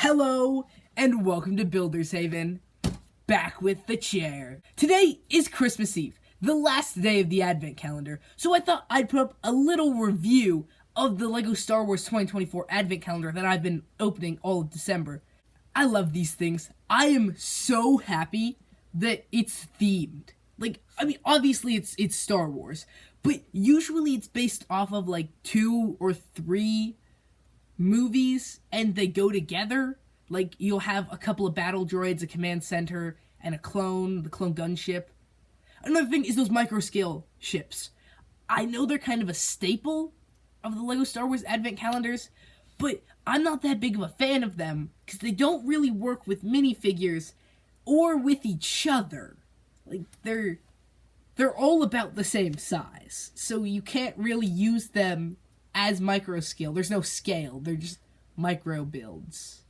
Hello, and welcome to Builder's Haven. Back with the chair. Today is Christmas Eve, the last day of the Advent calendar, so I thought I'd put up a little review of the LEGO Star Wars 2024 Advent calendar that I've been opening all of December. I love these things. I am so happy that it's themed. Obviously it's Star Wars, but usually it's based off of 2 or 3 movies and they go together. You'll have a couple of battle droids, a command center, and the clone gunship. Another thing is those micro scale ships. I know they're kind of a staple of the LEGO Star Wars Advent calendars, but I'm not that big of a fan of them because they don't really work with minifigures or with each other. They're all about the same size, so you can't really use them as micro scale. There's no scale, they're just micro builds.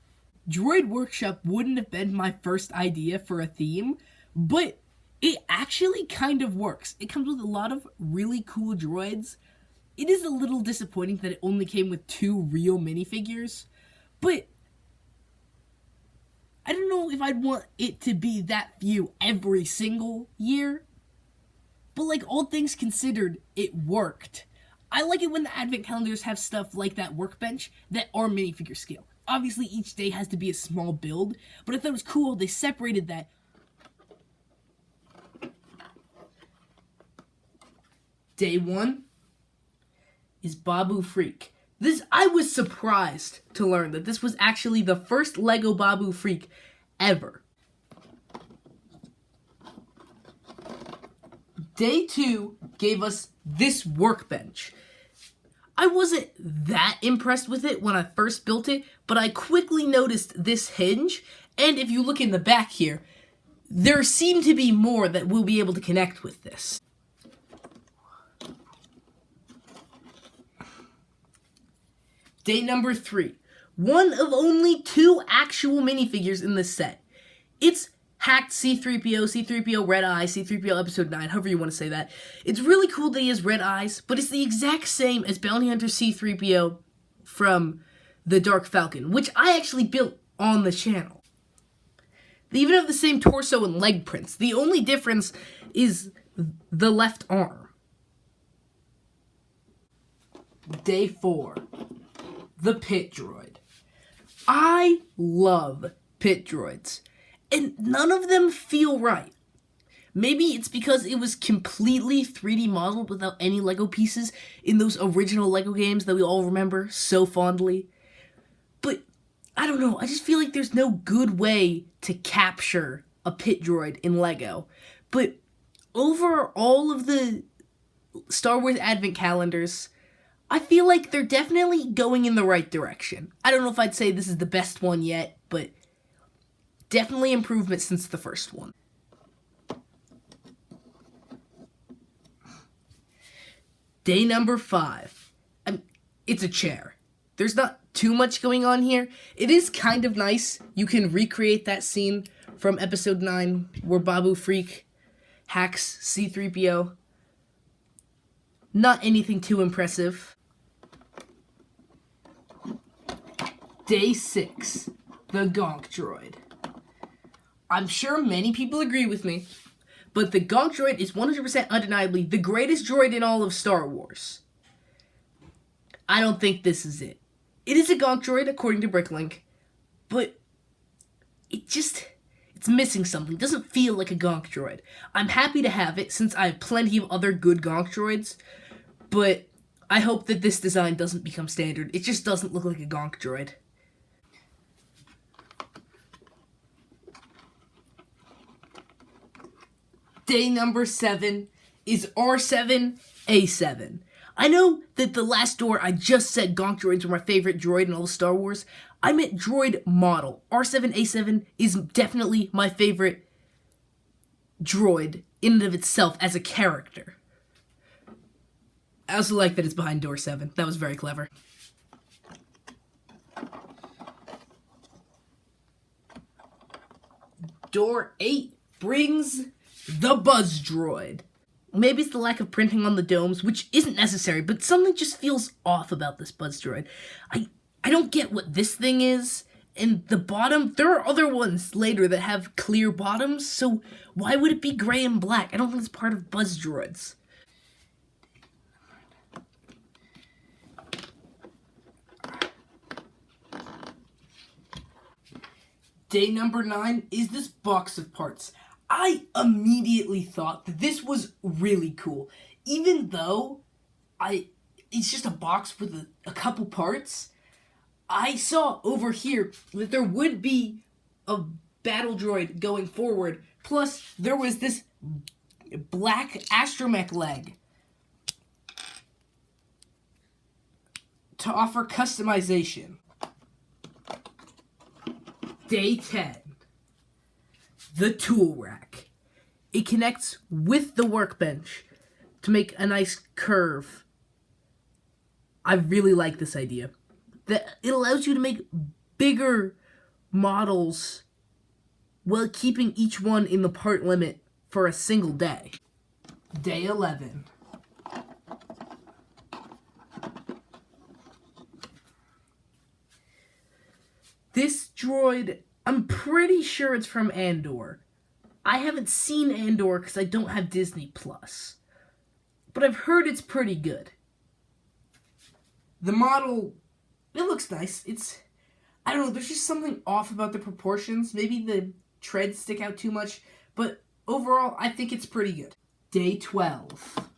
Droid Workshop wouldn't have been my first idea for a theme, but it actually kind of works. It comes with a lot of really cool droids. It is a little disappointing that it only came with 2 real minifigures, but I don't know if I'd want it to be that few every single year. But all things considered, it worked. I like it when the Advent calendars have stuff like that workbench that are minifigure scale. Obviously, each day has to be a small build, but I thought it was cool they separated that. Day 1 is Babu Frik. I was surprised to learn that this was actually the first LEGO Babu Frik ever. Day 2 gave us this workbench. I wasn't that impressed with it when I first built it, but I quickly noticed this hinge, and if you look in the back here, there seem to be more that we'll be able to connect with this. Day number 3. One of only 2 actual minifigures in this set. It's hacked C-3PO, C-3PO Red Eye, C-3PO Episode 9, however you want to say that. It's really cool that he has red eyes, but it's the exact same as Bounty Hunter C-3PO from the Dark Falcon, which I actually built on the channel. They even have the same torso and leg prints. The only difference is the left arm. Day 4. The Pit Droid. I love Pit Droids, and none of them feel right. Maybe it's because it was completely 3D modeled without any LEGO pieces in those original LEGO games that we all remember so fondly. But I don't know, I just feel like there's no good way to capture a Pit Droid in LEGO. But over all of the Star Wars Advent calendars, I feel like they're definitely going in the right direction. I don't know if I'd say this is the best one yet, but definitely improvement since the first one. Day number 5. It's a chair. There's not too much going on here. It is kind of nice. You can recreate that scene from Episode 9 where Babu Frik hacks C-3PO. Not anything too impressive. Day 6. The Gonk Droid. I'm sure many people agree with me, but the Gonk Droid is 100% undeniably the greatest droid in all of Star Wars. I don't think this is it. It is a Gonk Droid, according to Bricklink, but it's missing something. It doesn't feel like a Gonk Droid. I'm happy to have it, since I have plenty of other good Gonk Droids, but I hope that this design doesn't become standard. It just doesn't look like a Gonk Droid. Day number 7 is R7-A7. I know that the last door I just said Gonk Droids were my favorite droid in all of Star Wars. I meant droid model. R7-A7 is definitely my favorite droid in and of itself as a character. I also like that it's behind door 7. That was very clever. Door 8 brings the Buzz Droid. Maybe it's the lack of printing on the domes, which isn't necessary, but something just feels off about this Buzz Droid. I don't get what this thing is, And the bottom, there are other ones later that have clear bottoms, so why would it be gray and black? I don't think it's part of Buzz Droids. Day number 9 is this box of parts. I immediately thought that this was really cool. Even though it's just a box with a couple parts, I saw over here that there would be a battle droid going forward. Plus, there was this black astromech leg to offer customization. Day 10. The tool rack. It connects with the workbench to make a nice curve. I really like this idea. That it allows you to make bigger models while keeping each one in the part limit for a single day. Day 11. This droid, I'm pretty sure it's from Andor. I haven't seen Andor because I don't have Disney Plus, but I've heard it's pretty good. The model, it looks nice. I don't know, there's just something off about the proportions. Maybe the treads stick out too much, but overall, I think it's pretty good. Day 12.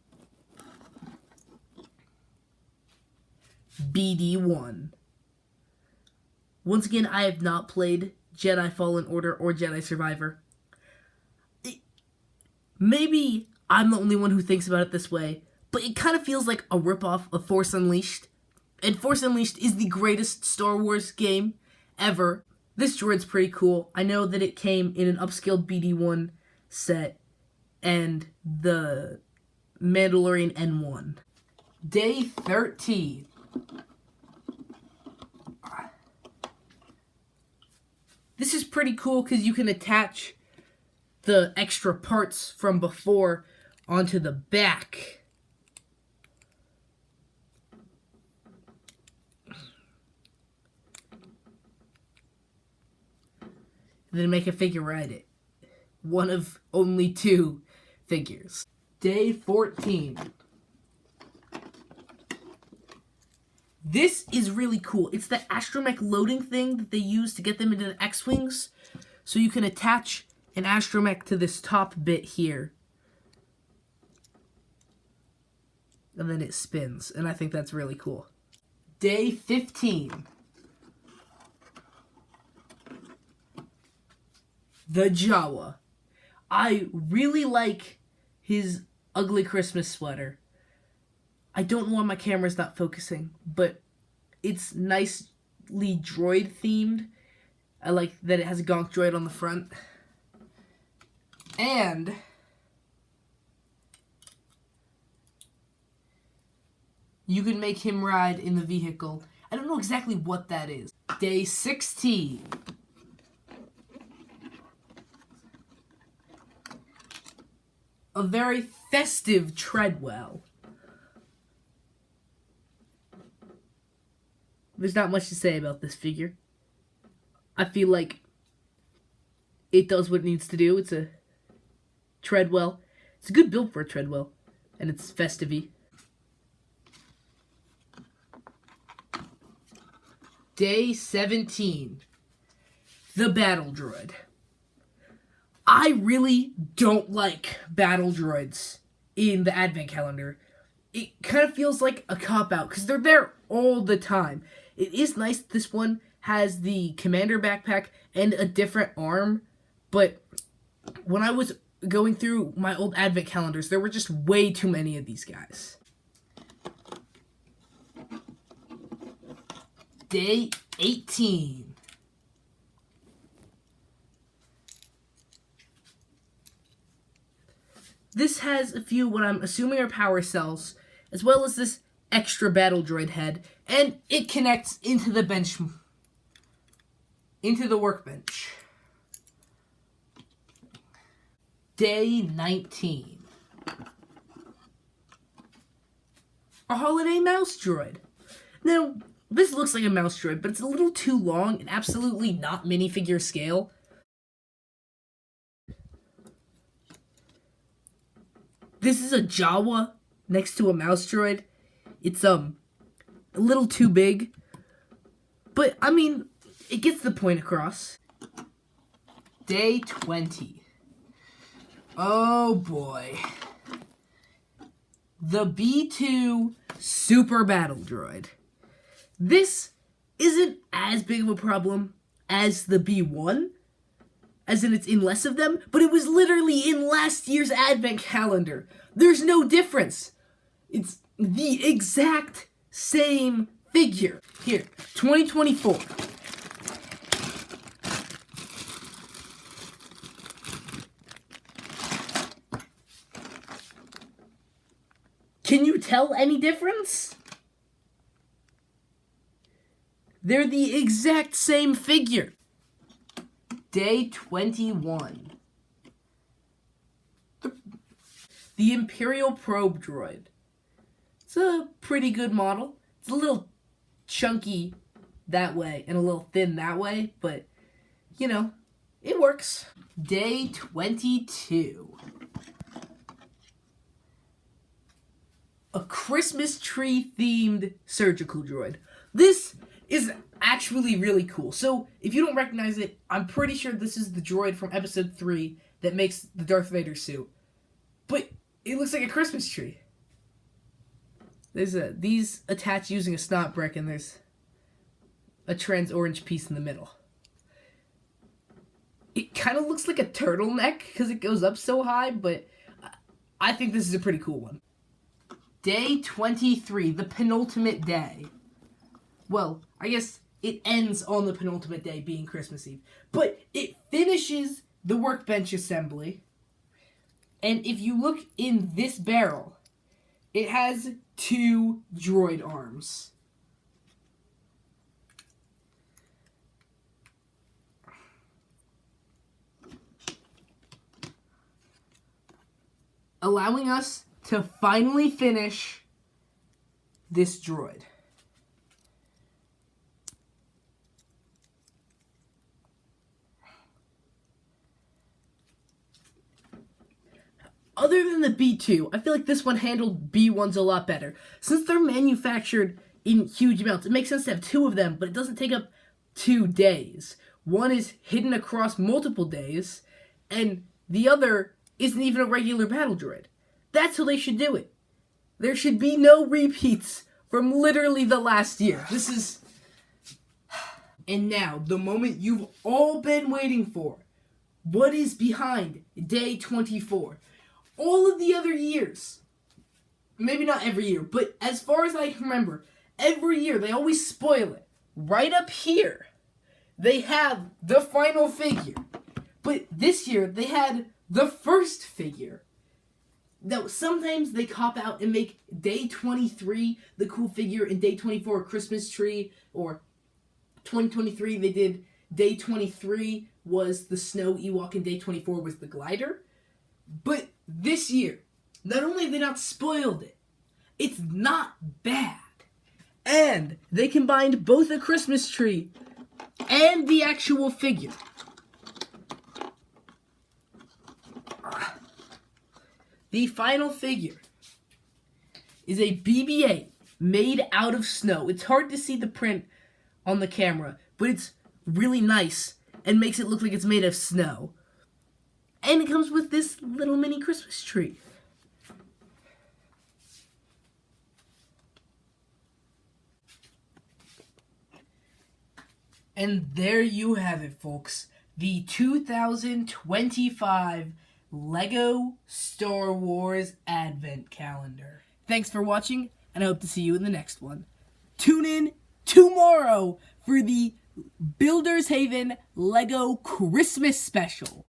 BD-1. Once again, I have not played Jedi Fallen Order or Jedi Survivor. Maybe I'm the only one who thinks about it this way, but it kind of feels like a ripoff of Force Unleashed. And Force Unleashed is the greatest Star Wars game ever. This droid's pretty cool. I know that it came in an upscaled BD-1 set and the Mandalorian N1. Day 13. This is pretty cool because you can attach the extra parts from before onto the back. And then make a figure ride it. One of only 2 figures. Day 14. This is really cool. It's the astromech loading thing that they use to get them into the X-Wings. So you can attach an astromech to this top bit here. And then it spins. And I think that's really cool. Day 15. The Jawa. I really like his ugly Christmas sweater. I don't know why my camera's not focusing, but it's nicely droid themed. I like that it has a gonk droid on the front. And you can make him ride in the vehicle. I don't know exactly what that is. Day 16. A very festive Treadwell. There's not much to say about this figure. I feel like it does what it needs to do. It's a Treadwell. It's a good build for a Treadwell. And it's festive-y. Day 17. The Battle Droid. I really don't like battle droids in the Advent Calendar. It kind of feels like a cop-out, because they're there all the time. It is nice that this one has the commander backpack and a different arm, but when I was going through my old Advent calendars, there were just way too many of these guys. Day 18. This has a few what I'm assuming are power cells, as well as this extra battle droid head, and it connects into the workbench. Day 19. A holiday mouse droid. Now, this looks like a mouse droid, but it's a little too long and absolutely not minifigure scale. This is a Jawa next to a mouse droid. It's a little too big, but I mean, it gets the point across. Day 20. Oh boy. The B2 Super Battle Droid. This isn't as big of a problem as the B1, as in it's in less of them, but it was literally in last year's advent calendar. There's no difference. It's the exact same figure. Here, 2024. Can you tell any difference? They're the exact same figure. Day 21. The Imperial Probe Droid. It's a pretty good model. It's a little chunky that way and a little thin that way, but, you know, it works. Day 22. A Christmas tree themed surgical droid. This is actually really cool. So, if you don't recognize it, I'm pretty sure this is the droid from episode 3 that makes the Darth Vader suit. But it looks like a Christmas tree. There's these attach using a snot brick, and there's a trans orange piece in the middle. It kind of looks like a turtleneck because it goes up so high, but I think this is a pretty cool one. Day 23, the penultimate day. Well, I guess it ends on the penultimate day being Christmas Eve. But it finishes the workbench assembly. And if you look in this barrel, it has 2 droid arms. Allowing us to finally finish this droid. Other than the B2, I feel like this one handled B1s a lot better. Since they're manufactured in huge amounts, it makes sense to have 2 of them, but it doesn't take up 2 days. One is hidden across multiple days, and the other isn't even a regular battle droid. That's how they should do it. There should be no repeats from literally the last year. This is... And now, the moment you've all been waiting for. What is behind day 24? All of the other years, maybe not every year, but as far as I can remember, every year they always spoil it. Right up here, they have the final figure. But this year, they had the first figure. Now, sometimes they cop out and make day 23 the cool figure and day 24 a Christmas tree, or 2023 they did day 23 was the snow Ewok and day 24 was the glider. But this year, not only have they not spoiled it, it's not bad. And they combined both a Christmas tree and the actual figure. The final figure is a BB-8 made out of snow. It's hard to see the print on the camera, but it's really nice and makes it look like it's made of snow. And it comes with this little mini Christmas tree. And there you have it, folks. The 2025 LEGO Star Wars Advent Calendar. Thanks for watching, and I hope to see you in the next one. Tune in tomorrow for the Builders Haven LEGO Christmas Special.